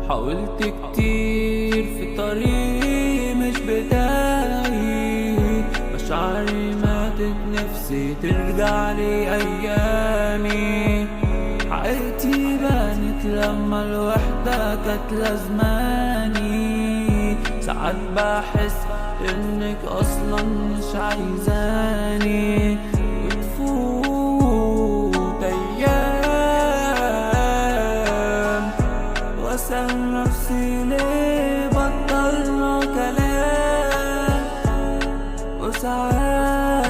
حاولت كتير في طريق مش بتاعي، مشاعري ماتت نفسي ترجع لي أيامي. حقيقتي بانت لما الوحدة كانت لازماني، ساعات بحس إنك أصلا مش عايزاني، وتفوت أيام وأسأل نفسي ليه بطلنا كلام. وساعات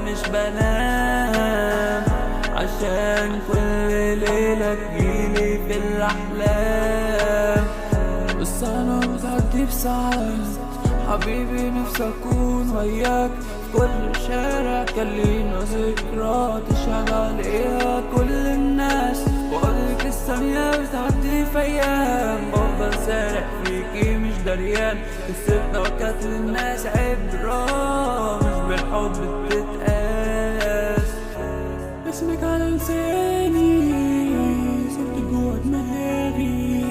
مش بنام عشان كل ليلة تجيلي في الأحلام. بس أنا بتعدي بساعات حبيبي، نفسي أكون وياك في كل شارع كان لينا ذكرى تشهد عليها كل الناس، وأقولك الثانية بتعدي في أيام بفضل سارح فيكي مش دريان. قصتنا وكانت للناس عبرة مش بالحب بتتقاس. اسمك على لساني صورتك جوا دماغي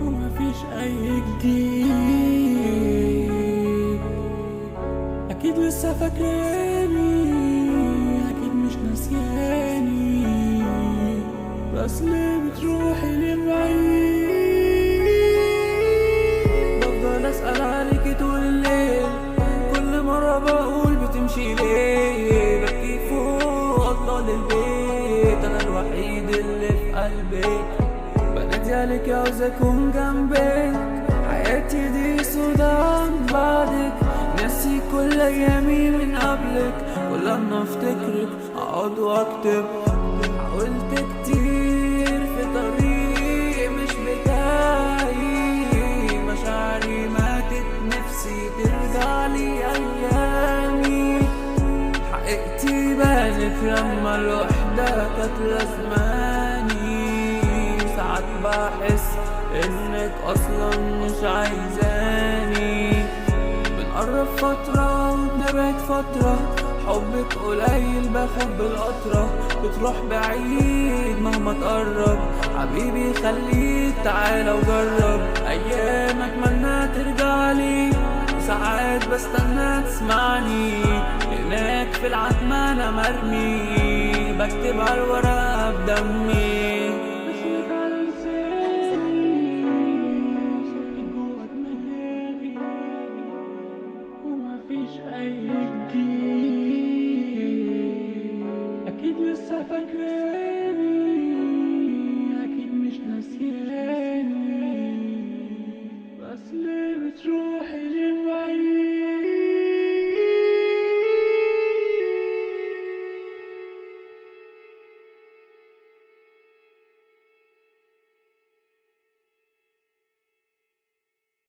ومفيش أي جديد. أكيد لسه فاكراني، أكيد مش ناسياني، بس ليه بتروحي لبعيد؟ بفضل أسأل عليكي طول الليل، كل مرة بقول بتمشي ليه؟ ببكي فوق أطلع للبيت، أنا الوحيد اللي في قلبك، بنادي عليك عاوز أكون جنبك. حياتي دي سودا عن بعدك، ناسي كل أيامي من قبلك، كل لما أفتكرك أقعد وأكتب. حاولت كتير في طريق مش بتاعي، مشاعري ماتت نفسي ترجع لي أيامي. حقيقتي بانت لما الوحدة كانت لازماني، ساعات بحس إنك أصلا مش عايزاني. بنقرب فترة ونبعد فترة، حبك قليل بحب القطرة، بتروح بعيد مهما تقرب. حبيبي خليك تعالى وجرب، أيام أتمنى ترجعلي، ساعات بستنى تسمعني. هناك في العتمة أنا مرمي، بكتب على الورقة بدمي. اسمك على لساني صورتك جوا دماغي ومفيش أي جديد. أكيد لسه فاكراني.